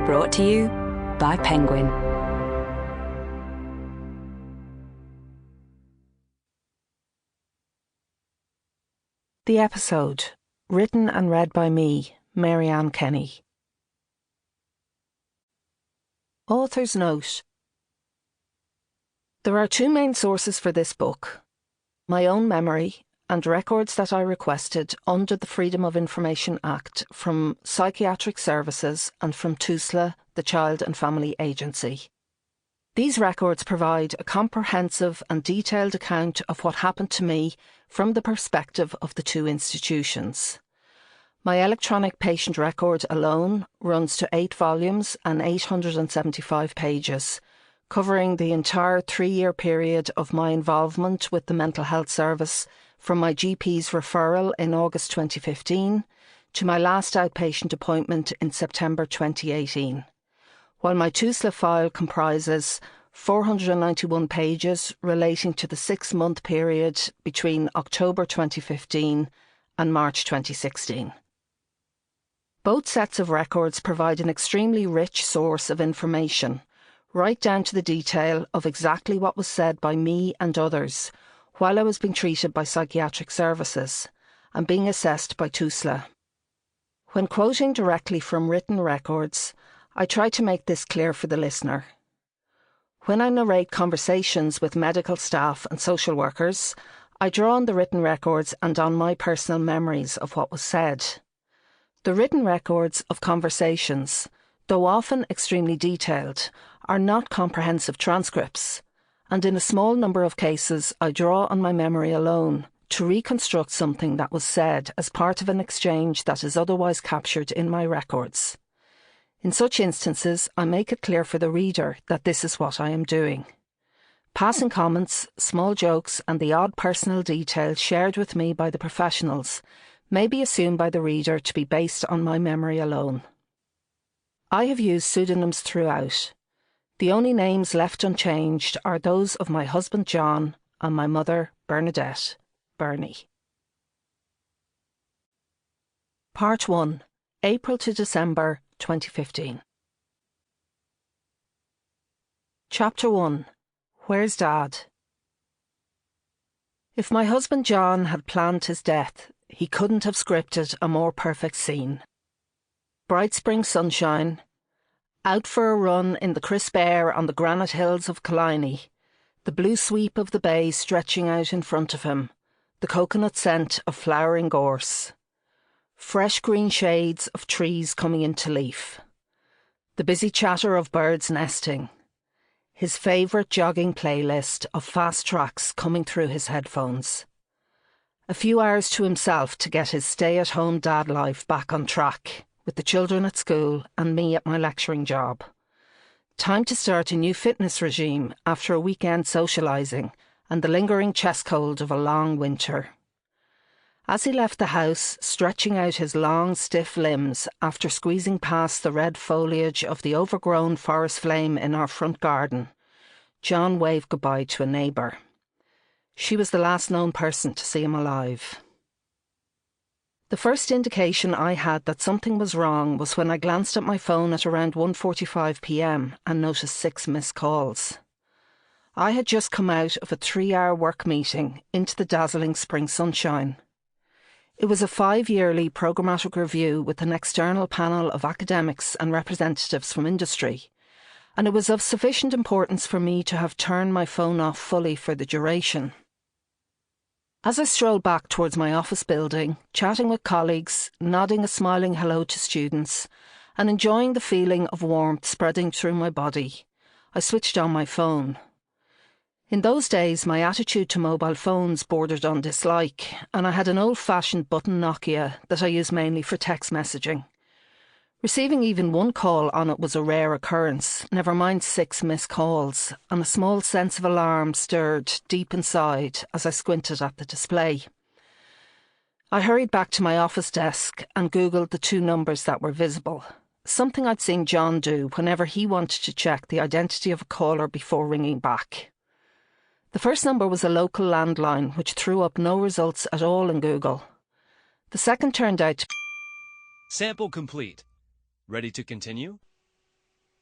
Brought to you by Penguin. The episode, written and read by me, Mary Ann Kenny. Author's note. There are two main sources for this book: my own memory and records that I requested under the Freedom of Information Act from Psychiatric Services and from TUSLA, the Child and Family Agency. These records provide a comprehensive and detailed account of what happened to me from the perspective of the two institutions. My electronic patient record alone runs to 8 volumes and 875 pages, covering the entire 3-year period of my involvement with the mental health service from my GP's referral in August 2015 to my last outpatient appointment in September 2018, while my TUSLA file comprises 491 pages relating to the 6-month period between October 2015 and March 2016. Both sets of records provide an extremely rich source of information, right down to the detail of exactly what was said by me and others while I was being treated by psychiatric services and being assessed by TUSLA. When quoting directly from written records, I try to make this clear for the listener. When I narrate conversations with medical staff and social workers, I draw on the written records and on my personal memories of what was said. The written records of conversations, though often extremely detailed, are not comprehensive transcripts, and in a small number of cases I draw on my memory alone to reconstruct something that was said as part of an exchange that is otherwise captured in my records. In such instances, I make it clear for the reader that this is what I am doing. Passing comments, small jokes, and the odd personal detail shared with me by the professionals may be assumed by the reader to be based on my memory alone. I have used pseudonyms throughout. The only names left unchanged are those of my husband John and my mother Bernadette, Bernie. Part 1. April to December 2015. Chapter 1. Where's Dad? If my husband John had planned his death, he couldn't have scripted a more perfect scene. Bright spring sunshine, out for a run in the crisp air on the granite hills of Killiney, the blue sweep of the bay stretching out in front of him, the coconut scent of flowering gorse, fresh green shades of trees coming into leaf, the busy chatter of birds nesting, his favourite jogging playlist of fast tracks coming through his headphones, a few hours to himself to get his stay-at-home dad life back on track, with the children at school and me at my lecturing job. Time to start a new fitness regime after a weekend socialising and the lingering chest cold of a long winter. As he left the house, stretching out his long, stiff limbs after squeezing past the red foliage of the overgrown forest flame in our front garden, John waved goodbye to a neighbour. She was the last known person to see him alive. The first indication I had that something was wrong was when I glanced at my phone at around 1:45 p.m. and noticed 6 missed calls. I had just come out of a 3-hour work meeting into the dazzling spring sunshine. It was a 5-yearly programmatic review with an external panel of academics and representatives from industry, and it was of sufficient importance for me to have turned my phone off fully for the duration. As I strolled back towards my office building, chatting with colleagues, nodding a smiling hello to students, and enjoying the feeling of warmth spreading through my body, I switched on my phone. In those days, my attitude to mobile phones bordered on dislike, and I had an old-fashioned button Nokia that I used mainly for text messaging. Receiving even one call on it was a rare occurrence, never mind 6 missed calls, and a small sense of alarm stirred deep inside as I squinted at the display. I hurried back to my office desk and Googled the 2 numbers that were visible, something I'd seen John do whenever he wanted to check the identity of a caller before ringing back. The first number was a local landline, which threw up no results at all in Google. The second turned out to... Sample complete. Ready to continue?